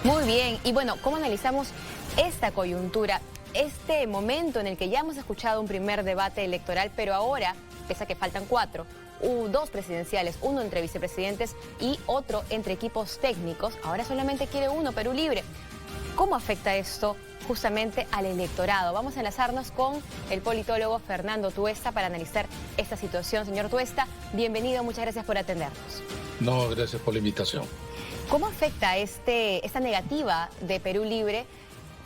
Muy bien, y bueno, ¿cómo analizamos esta coyuntura? Este momento en el que ya hemos escuchado un primer debate electoral, pero ahora, pese a que faltan 4, dos presidenciales, uno entre vicepresidentes y otro entre equipos técnicos, ahora solamente quiere uno, Perú Libre. ¿Cómo afecta esto justamente al electorado? Vamos a enlazarnos con el politólogo Fernando Tuesta para analizar esta situación. Señor Tuesta, bienvenido, muchas gracias por atendernos. No, gracias por la invitación. ¿Cómo afecta esta negativa de Perú Libre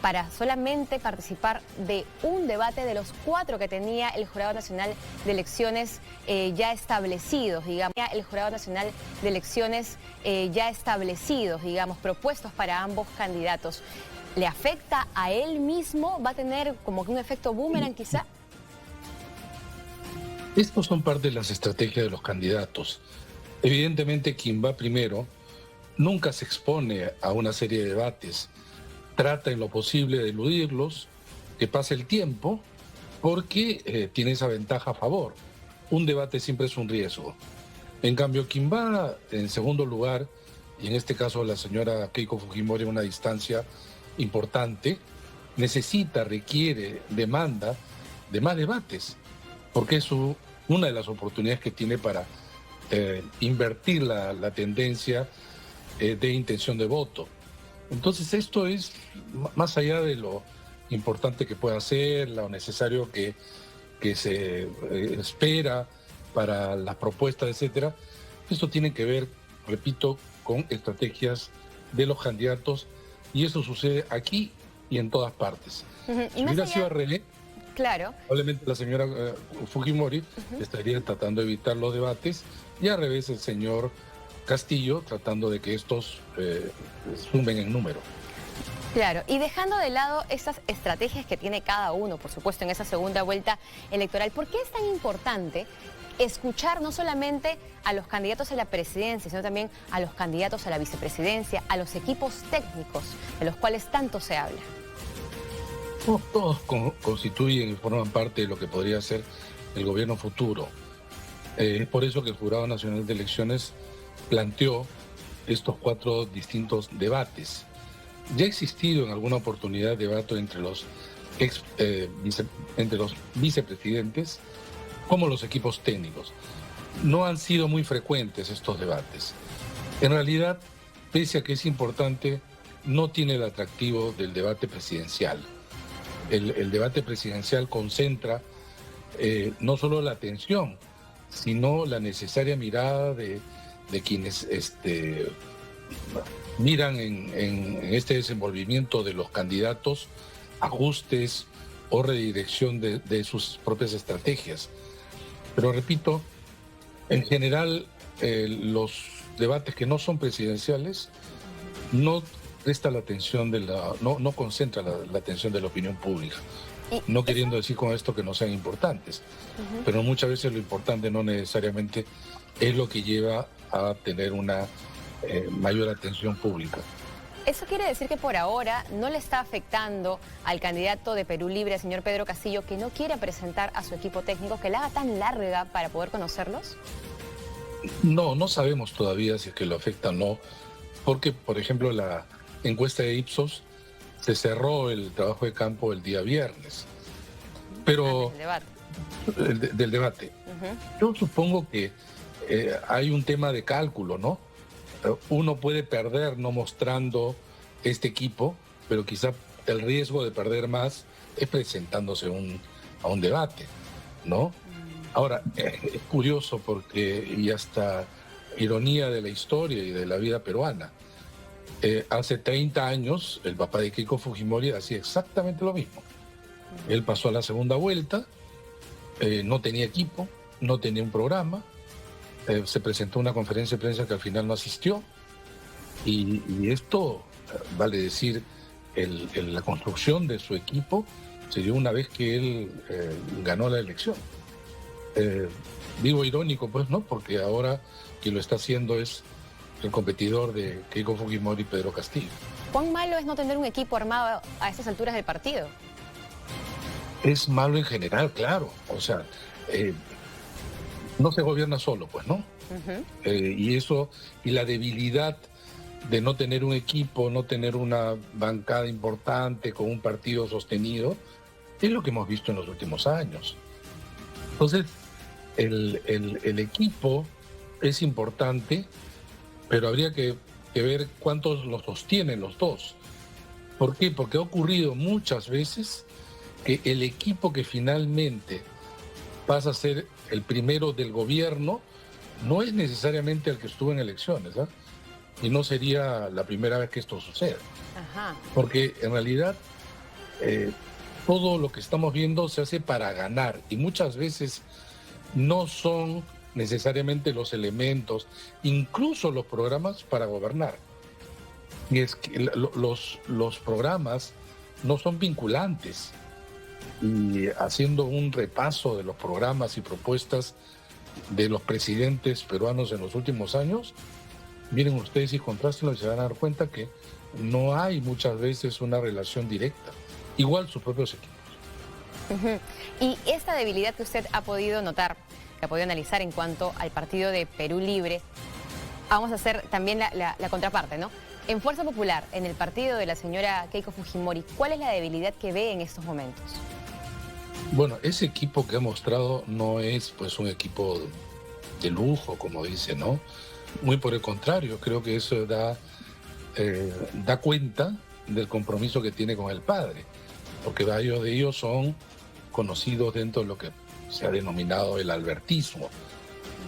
para solamente participar de un debate de los 4 que tenía el Jurado Nacional de Elecciones ya establecidos, digamos? El Jurado Nacional de Elecciones ya establecidos, digamos, propuestos para ambos candidatos. ¿Le afecta a él mismo? ¿Va a tener como que un efecto boomerang quizá? Estos son parte de las estrategias de los candidatos. Evidentemente, quien va primero nunca se expone a una serie de debates. Trata en lo posible de eludirlos, que pase el tiempo, porque tiene esa ventaja a favor. Un debate siempre es un riesgo. En cambio, quien va en segundo lugar, y en este caso la señora Keiko Fujimori a una distancia importante, necesita, requiere, demanda de más debates, porque es una de las oportunidades que tiene para invertir la tendencia de intención de voto. Entonces esto es más allá de lo importante que pueda ser, lo necesario que se espera para las propuestas, etcétera. Esto tiene que ver, repito, con estrategias de los candidatos, y eso sucede aquí y en todas partes. Si hubiera sido al revés, claro, probablemente la señora Fujimori estaría tratando de evitar los debates, y al revés el señor Castillo tratando de que estos sumen en número. Claro, y dejando de lado esas estrategias que tiene cada uno, por supuesto, en esa segunda vuelta electoral, ¿por qué es tan importante escuchar no solamente a los candidatos a la presidencia, sino también a los candidatos a la vicepresidencia, a los equipos técnicos, de los cuales tanto se habla? Todos constituyen y forman parte de lo que podría ser el gobierno futuro. Es por eso que el Jurado Nacional de Elecciones planteó estos 4 distintos debates. Ya ha existido en alguna oportunidad debate entre los vicepresidentes como los equipos técnicos. No han sido muy frecuentes estos debates. En realidad, pese a que es importante, no tiene el atractivo del debate presidencial. El debate presidencial concentra no solo la atención, sino la necesaria mirada de quienes miran en este desenvolvimiento de los candidatos ajustes o redirección de sus propias estrategias. Pero repito, en general los debates que no son presidenciales no presta la atención no concentra la atención de la opinión pública. No queriendo decir con esto que no sean importantes, pero muchas veces lo importante no necesariamente es lo que lleva a tener una mayor atención pública. ¿Eso quiere decir que por ahora no le está afectando al candidato de Perú Libre, al señor Pedro Castillo, que no quiere presentar a su equipo técnico, que la haga tan larga para poder conocerlos? No sabemos todavía si es que lo afecta o no, porque, por ejemplo, la encuesta de Ipsos se cerró el trabajo de campo el día viernes. Pero del debate. Yo supongo que hay un tema de cálculo, ¿no? Uno puede perder no mostrando este equipo, pero quizá el riesgo de perder más es presentándose a un debate, ¿no? Ahora, es curioso porque, y hasta ironía de la historia y de la vida peruana, hace 30 años el papá de Keiko Fujimori hacía exactamente lo mismo. Él pasó a la segunda vuelta, no tenía equipo, no tenía un programa, se presentó una conferencia de prensa que al final no asistió, y esto, vale decir, la construcción de su equipo se dio una vez que él ganó la elección. Digo irónico, pues, ¿no? Porque ahora quien lo está haciendo es el competidor de Keiko Fujimori, Pedro Castillo. ¿Cuán malo es no tener un equipo armado a estas alturas del partido? Es malo en general, claro. O sea, no se gobierna solo, pues, ¿no? Y la debilidad de no tener un equipo, no tener una bancada importante con un partido sostenido, es lo que hemos visto en los últimos años. Entonces, el equipo es importante, pero habría que ver cuántos lo sostienen los dos. ¿Por qué? Porque ha ocurrido muchas veces que el equipo que finalmente pasa a ser el primero del gobierno no es necesariamente el que estuvo en elecciones, ¿eh? Y no sería la primera vez que esto sucede. Ajá. Porque en realidad todo lo que estamos viendo se hace para ganar y muchas veces no son necesariamente los elementos, incluso los programas para gobernar. Y es que los programas no son vinculantes. Y haciendo un repaso de los programas y propuestas de los presidentes peruanos en los últimos años, miren ustedes y contrástenlo y se van a dar cuenta que no hay muchas veces una relación directa. Igual sus propios equipos. Y esta debilidad que usted ha podido notar, que ha podido analizar en cuanto al partido de Perú Libre, vamos a hacer también la contraparte, ¿no? En Fuerza Popular, en el partido de la señora Keiko Fujimori, ¿cuál es la debilidad que ve en estos momentos? Bueno, ese equipo que ha mostrado no es pues un equipo de lujo, como dice, ¿no? Muy por el contrario, creo que eso da cuenta del compromiso que tiene con el padre, porque varios de ellos son conocidos dentro de lo que se ha denominado el albertismo,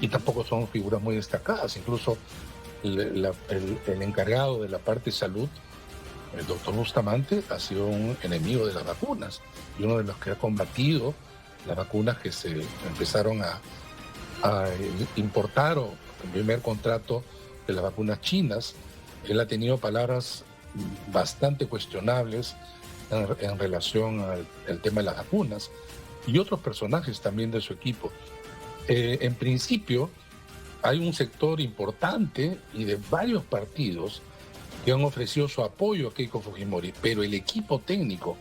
y tampoco son figuras muy destacadas. Incluso el encargado de la parte de salud, el doctor Bustamante, ha sido un enemigo de las vacunas y uno de los que ha combatido las vacunas que se empezaron a importar, o el primer contrato de las vacunas chinas. Él ha tenido palabras bastante cuestionables en relación al tema de las vacunas, y otros personajes también de su equipo. En principio, hay un sector importante y de varios partidos que han ofrecido su apoyo a Keiko Fujimori, pero el equipo técnico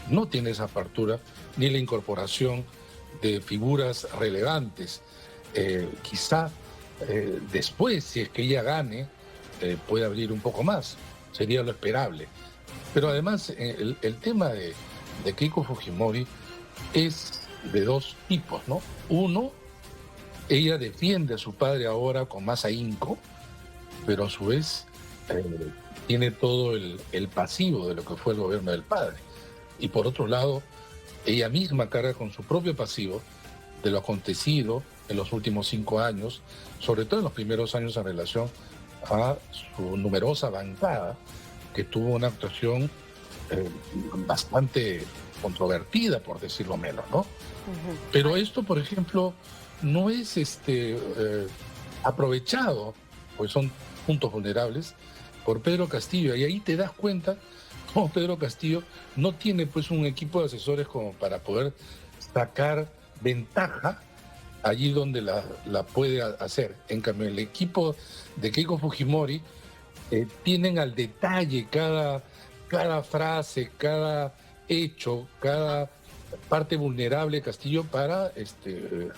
no tiene esa apertura ni la incorporación de figuras relevantes. Quizá después, si es que ella gane, puede abrir un poco más, sería lo esperable. Pero además, el tema de Keiko Fujimori es de dos tipos, ¿no? Uno, ella defiende a su padre ahora con más ahínco, pero a su vez tiene todo el pasivo de lo que fue el gobierno del padre. Y por otro lado, ella misma carga con su propio pasivo de lo acontecido en los últimos 5 años, sobre todo en los primeros años en relación a su numerosa bancada, que tuvo una actuación bastante controvertida, por decirlo menos, ¿no? Pero esto, por ejemplo, no es aprovechado, pues son puntos vulnerables, por Pedro Castillo, y ahí te das cuenta cómo Pedro Castillo no tiene pues un equipo de asesores como para poder sacar ventaja allí donde la puede hacer. En cambio, el equipo de Keiko Fujimori tienen al detalle cada frase, cada hecho, cada parte vulnerable de Castillo para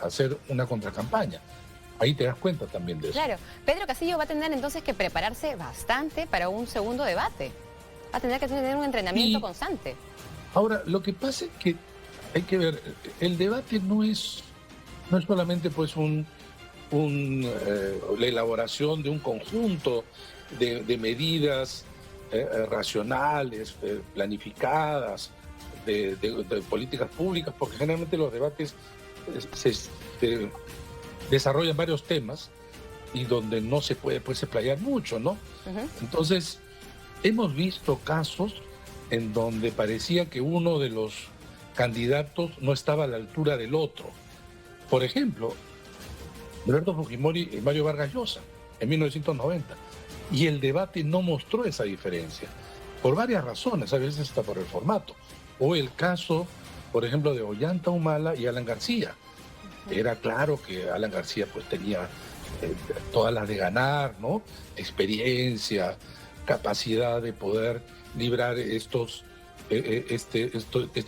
hacer una contracampaña. Ahí te das cuenta también de eso. Claro, Pedro Castillo va a tener entonces que prepararse bastante para un segundo debate. Va a tener que tener un entrenamiento constante. Ahora, lo que pasa es que hay que ver, el debate no es solamente pues la elaboración de un conjunto de medidas racionales, planificadas, de políticas públicas, porque generalmente los debates se desarrollan varios temas y donde no se puede pues explayar mucho, ¿no? Entonces, hemos visto casos en donde parecía que uno de los candidatos no estaba a la altura del otro. Por ejemplo, Alberto Fujimori y Mario Vargas Llosa en 1990. Y el debate no mostró esa diferencia, por varias razones, a veces hasta por el formato. O el caso, por ejemplo, de Ollanta Humala y Alan García. Era claro que Alan García pues tenía todas las de ganar, ¿no? Experiencia, capacidad de poder librar este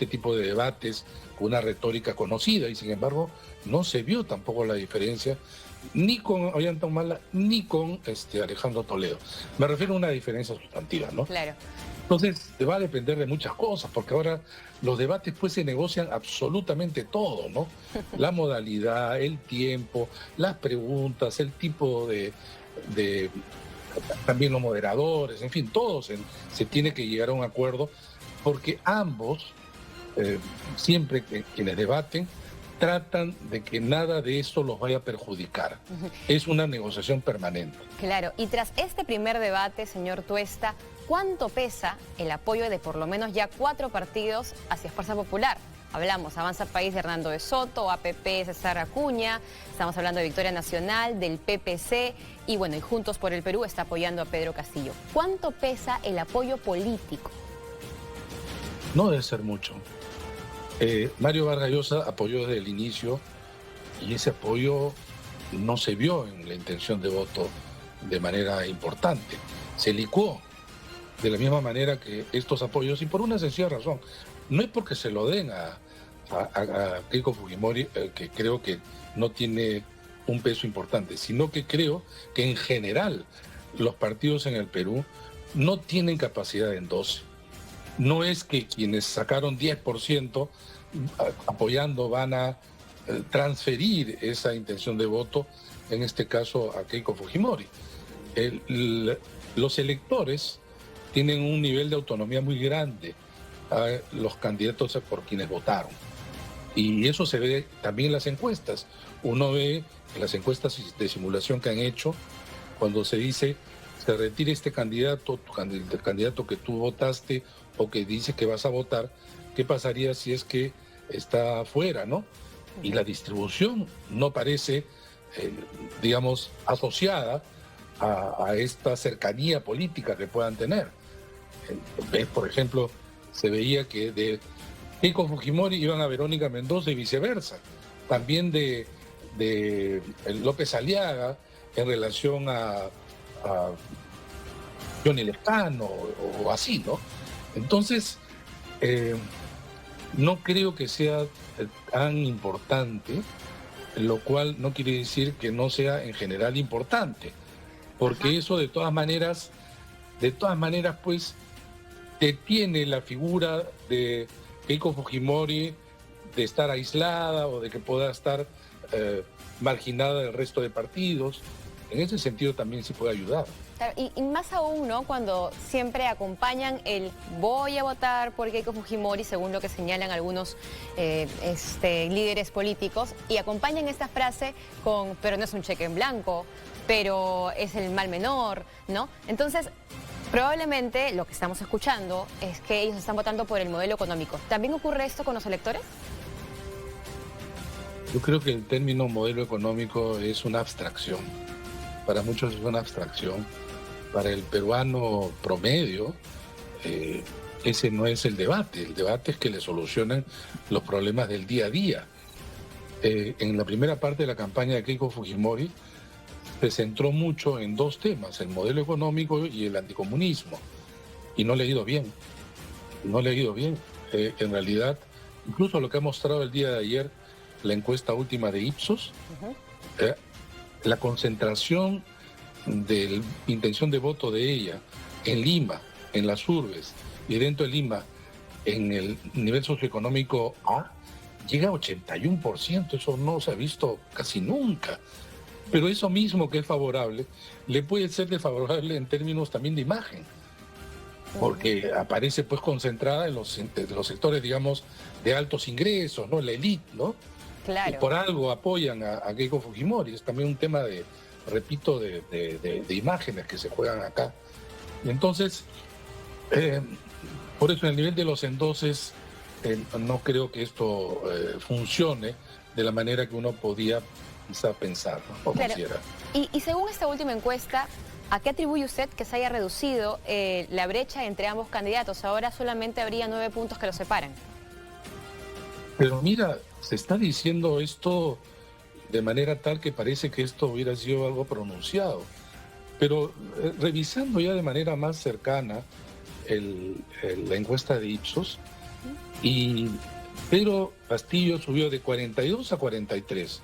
tipo de debates con una retórica conocida, y sin embargo no se vio tampoco la diferencia ni con Ollanta ni con Alejandro Toledo. Me refiero a una diferencia sustantiva, ¿no? Claro. Entonces, va a depender de muchas cosas, porque ahora los debates pues se negocian absolutamente todo, ¿no? La modalidad, el tiempo, las preguntas, el tipo de también los moderadores, en fin, todos se tiene que llegar a un acuerdo, porque ambos, siempre que quienes debaten, tratan de que nada de esto los vaya a perjudicar. Es una negociación permanente. Claro, y tras este primer debate, señor Tuesta, ¿cuánto pesa el apoyo de por lo menos ya 4 partidos hacia Fuerza Popular? Hablamos, Avanza País de Hernando de Soto, APP César Acuña, estamos hablando de Victoria Nacional, del PPC y bueno, y Juntos por el Perú está apoyando a Pedro Castillo. ¿Cuánto pesa el apoyo político? No debe ser mucho. Mario Vargas Llosa apoyó desde el inicio y ese apoyo no se vio en la intención de voto de manera importante. Se licuó de la misma manera que estos apoyos y por una sencilla razón. No es porque se lo den a Keiko Fujimori, que creo que no tiene un peso importante, sino que creo que en general los partidos en el Perú no tienen capacidad de endose. No es que quienes sacaron 10% apoyando van a transferir esa intención de voto, en este caso a Keiko Fujimori. Los electores tienen un nivel de autonomía muy grande a los candidatos por quienes votaron. Y eso se ve también en las encuestas. Uno ve en las encuestas de simulación que han hecho, cuando se dice se retire este candidato, el candidato que tú votaste o que dice que vas a votar, ¿qué pasaría si es que está afuera, ¿no? Y la distribución no parece, digamos, asociada a esta cercanía política que puedan tener. Por ejemplo, se veía que de Keiko Fujimori iban a Verónica Mendoza y viceversa. También de López Aliaga en relación a Johnny Lescano o así, ¿no? Entonces, no creo que sea tan importante, lo cual no quiere decir que no sea en general importante, porque eso de todas maneras, pues, detiene la figura de Keiko Fujimori de estar aislada o de que pueda estar marginada del resto de partidos. En ese sentido también se puede ayudar. Y más aún, ¿no? Cuando siempre acompañan el voy a votar por Keiko Fujimori, según lo que señalan algunos líderes políticos, y acompañan esta frase con, pero no es un cheque en blanco, pero es el mal menor, ¿no? Entonces, probablemente lo que estamos escuchando es que ellos están votando por el modelo económico. ¿También ocurre esto con los electores? Yo creo que el término modelo económico es una abstracción. Para muchos es una abstracción. Para el peruano promedio, ese no es el debate. El debate es que le solucionen los problemas del día a día. En la primera parte de la campaña de Keiko Fujimori se centró mucho en 2 temas, el modelo económico y el anticomunismo. Y no le ha ido bien. No le ha ido bien. En realidad, incluso lo que ha mostrado el día de ayer, la encuesta última de Ipsos, la concentración de la intención de voto de ella en Lima, en las urbes y dentro de Lima, en el nivel socioeconómico A, llega a 81%. Eso no se ha visto casi nunca. Pero eso mismo que es favorable, le puede ser desfavorable en términos también de imagen, porque aparece pues concentrada en los sectores, digamos, de altos ingresos, ¿no? La élite, ¿no? Claro. Y por algo apoyan a Keiko Fujimori. Es también un tema de imágenes que se juegan acá. Y entonces, por eso en el nivel de los endoses, no creo que esto funcione de la manera que uno podía quizá pensar, ¿no? O claro. considerar. Y según esta última encuesta, ¿a qué atribuye usted que se haya reducido la brecha entre ambos candidatos? Ahora solamente habría 9 puntos que los separan. Pero mira, se está diciendo esto de manera tal que parece que esto hubiera sido algo pronunciado. Pero revisando ya de manera más cercana la encuesta de Ipsos, y Pedro Castillo subió de 42 a 43.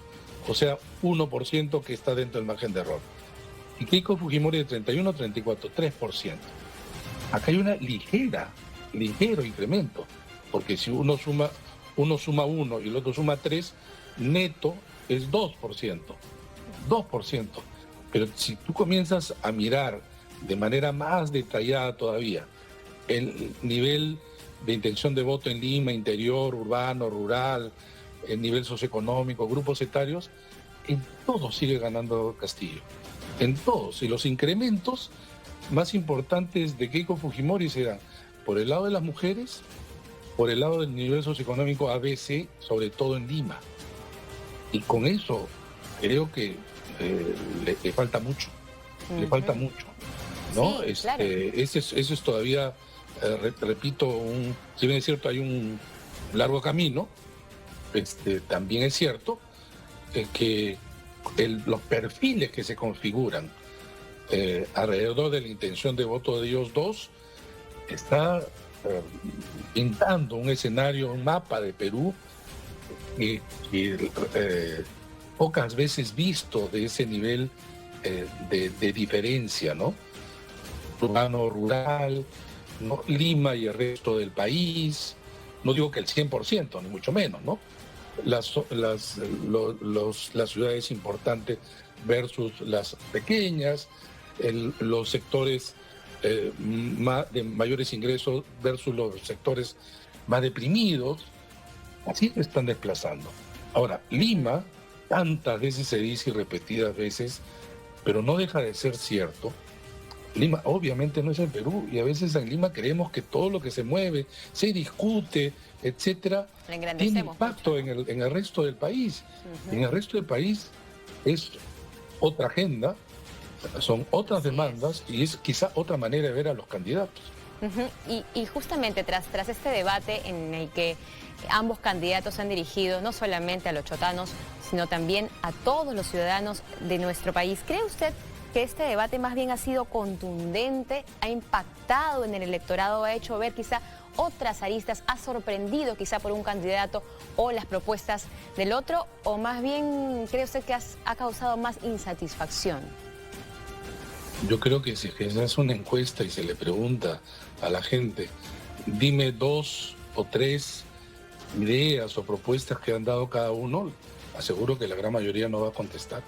o sea, 1% que está dentro del margen de error. Y Keiko Fujimori de 31 a 34, 3%. Acá hay una ligero incremento, porque si uno suma 1 y el otro suma 3, neto es 2%. 2%. Pero si tú comienzas a mirar de manera más detallada todavía el nivel de intención de voto en Lima, interior, urbano, rural, el nivel socioeconómico, grupos etarios, en todo sigue ganando Castillo. En todos. Y los incrementos más importantes de Keiko Fujimori se dan por el lado de las mujeres, por el lado del nivel socioeconómico ABC, sobre todo en Lima. Y con eso creo que le falta mucho. Le falta mucho, ¿no? Sí, claro. Eso es todavía, repito, si bien es cierto, hay un largo camino. También es cierto que los perfiles que se configuran alrededor de la intención de voto de ellos dos está pintando un escenario, un mapa de Perú que pocas veces visto de ese nivel de diferencia, ¿no? Urbano, rural, ¿no? Lima y el resto del país, no digo que el 100%, ni mucho menos, ¿no? Las ciudades importantes versus las pequeñas, los sectores de mayores ingresos versus los sectores más deprimidos, así se están desplazando. Ahora, Lima, tantas veces se dice y repetidas veces, pero no deja de ser cierto. Lima obviamente no es el Perú y a veces en Lima creemos que todo lo que se mueve, se discute, etcétera, tiene impacto en el resto del país. En el resto del país es otra agenda, son otras demandas y es quizá otra manera de ver a los candidatos. Y justamente tras este debate en el que ambos candidatos han dirigido no solamente a los chotanos, sino también a todos los ciudadanos de nuestro país, ¿cree usted que este debate más bien ha sido contundente, ha impactado en el electorado, ha hecho ver quizá otras aristas, ha sorprendido quizá por un candidato o las propuestas del otro, o más bien cree usted que ha causado más insatisfacción? Yo creo que si se hace una encuesta y se le pregunta a la gente, dime 2 o 3 ideas o propuestas que han dado cada uno, aseguro que la gran mayoría no va a contestar.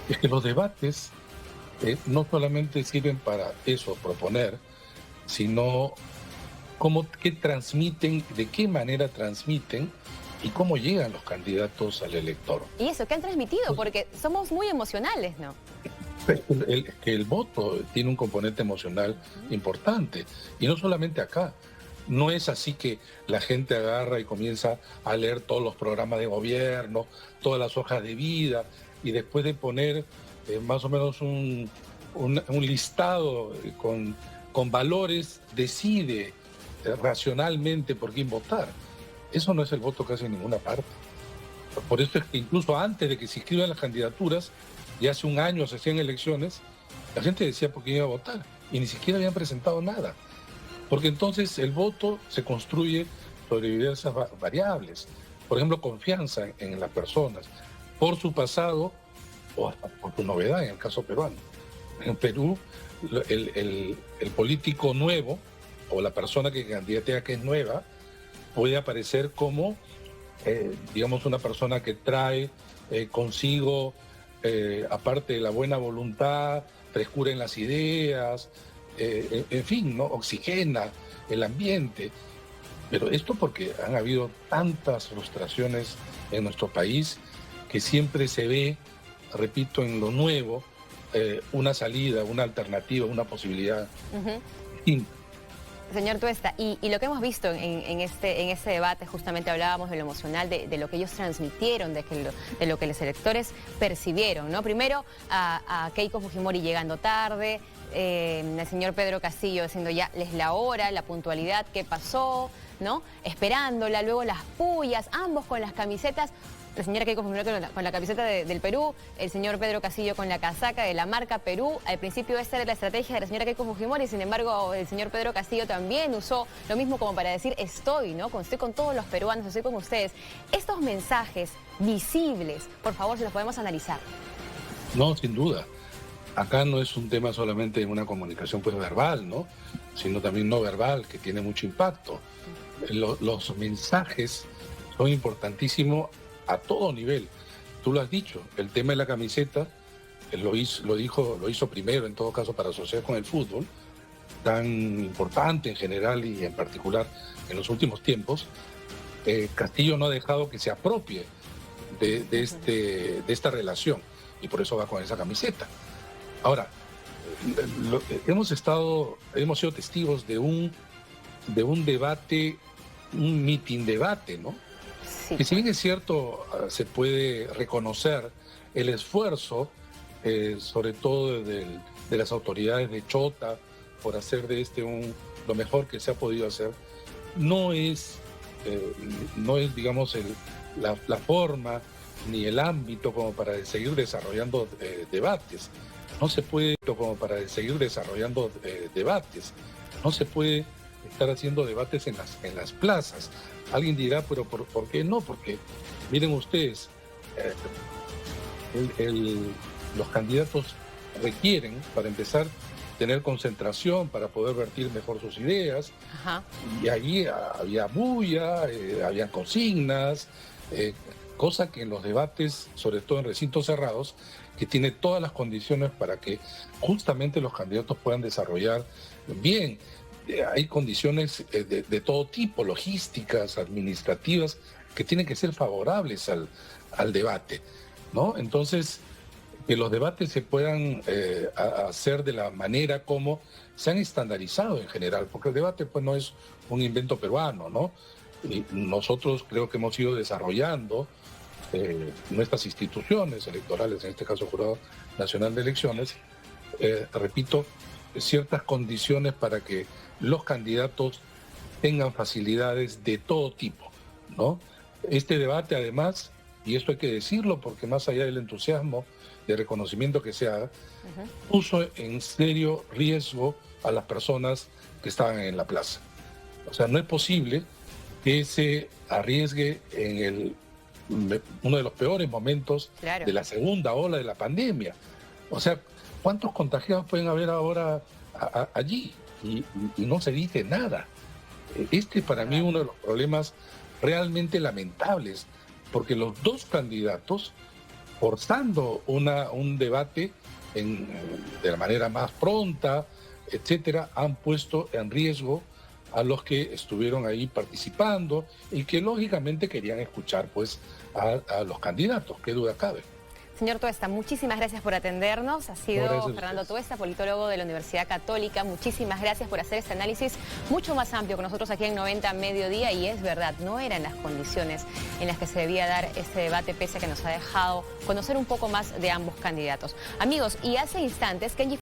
Es que los debates no solamente sirven para eso, proponer, sino qué transmiten, de qué manera transmiten y cómo llegan los candidatos al elector. Y eso, ¿qué han transmitido? Porque somos muy emocionales, ¿no? Que el voto tiene un componente emocional importante, y no solamente acá. No es así que la gente agarra y comienza a leer todos los programas de gobierno, todas las hojas de vida, y después de poner más o menos un listado con valores, decide racionalmente por quién votar. Eso no es el voto que hace en ninguna parte. Por eso es que incluso antes de que se inscriban las candidaturas, ya hace un año se hacían elecciones, la gente decía por quién iba a votar y ni siquiera habían presentado nada. Porque entonces el voto se construye sobre diversas variables. Por ejemplo, confianza en las personas, por su pasado o hasta por su novedad en el caso peruano. En Perú, el político nuevo o la persona que candidatea que es nueva puede aparecer como, digamos, una persona que trae consigo, aparte de la buena voluntad, frescura en las ideas, en fin, ¿no? Oxigena el ambiente. Pero esto porque han habido tantas frustraciones en nuestro país que siempre se ve, repito, en lo nuevo, una salida, una alternativa, una posibilidad. Señor Tuesta, y lo que hemos visto en este debate, justamente hablábamos de lo emocional, de lo que ellos transmitieron, de lo que los electores percibieron, ¿no? Primero a Keiko Fujimori llegando tarde, el señor Pedro Castillo diciendo ya es la hora, la puntualidad, qué pasó, ¿no? Esperándola, luego las pullas, ambos con las camisetas La señora Keiko Fujimori con la camiseta del Perú, el señor Pedro Castillo con la casaca de la marca Perú. Al principio esta era la estrategia de la señora Keiko Fujimori, sin embargo el señor Pedro Castillo también usó lo mismo como para decir estoy, ¿no? Estoy con todos los peruanos, estoy con ustedes. Estos mensajes visibles, por favor, si los podemos analizar. No, sin duda. Acá no es un tema solamente de una comunicación pues verbal, ¿no? Sino también no verbal, que tiene mucho impacto. Los mensajes son importantísimos a todo nivel. Tú lo has dicho, el tema de la camiseta lo hizo primero, en todo caso, para asociar con el fútbol, tan importante en general y en particular en los últimos tiempos. Castillo no ha dejado que se apropie de esta relación y por eso va con esa camiseta. Ahora, hemos sido testigos de un debate, un mitin-debate, ¿no? Sí. Que si bien es cierto, se puede reconocer el esfuerzo, sobre todo de las autoridades de Chota, por hacer de lo mejor que se ha podido hacer, no es digamos, la forma ni el ámbito como para seguir desarrollando debates. No se puede, como para seguir desarrollando debates. No se puede estar haciendo debates en las plazas. Alguien dirá, pero ¿por qué no? Porque, miren ustedes, los candidatos requieren, para empezar, tener concentración para poder vertir mejor sus ideas. Ajá. Y allí había bulla, había consignas, cosa que en los debates, sobre todo en recintos cerrados, que tiene todas las condiciones para que justamente los candidatos puedan desarrollar bien. Hay condiciones de todo tipo, logísticas, administrativas, que tienen que ser favorables al debate, ¿no? Entonces, que los debates se puedan hacer de la manera como se han estandarizado en general, porque el debate pues no es un invento peruano, ¿no? Y nosotros creo que hemos ido desarrollando nuestras instituciones electorales, en este caso Jurado Nacional de Elecciones, repito, ciertas condiciones para que los candidatos tengan facilidades de todo tipo, ¿no? Este debate además, y esto hay que decirlo porque más allá del entusiasmo de reconocimiento que se haga, puso en serio riesgo a las personas que estaban en la plaza. O sea, no es posible que se arriesgue en uno de los peores momentos de la segunda ola de la pandemia. O sea, ¿cuántos contagiados pueden haber ahora allí? Y no se dice nada. Para mí uno de los problemas realmente lamentables, porque los dos candidatos, forzando un debate de la manera más pronta, etcétera, han puesto en riesgo a los que estuvieron ahí participando y que lógicamente querían escuchar pues a los candidatos, qué duda cabe. Señor Tuesta, muchísimas gracias por atendernos. Ha sido Fernando Tuesta, politólogo de la Universidad Católica. Muchísimas gracias por hacer este análisis mucho más amplio que nosotros aquí en 90 Mediodía. Y es verdad, no eran las condiciones en las que se debía dar este debate, pese a que nos ha dejado conocer un poco más de ambos candidatos. Amigos, y hace instantes, Kenji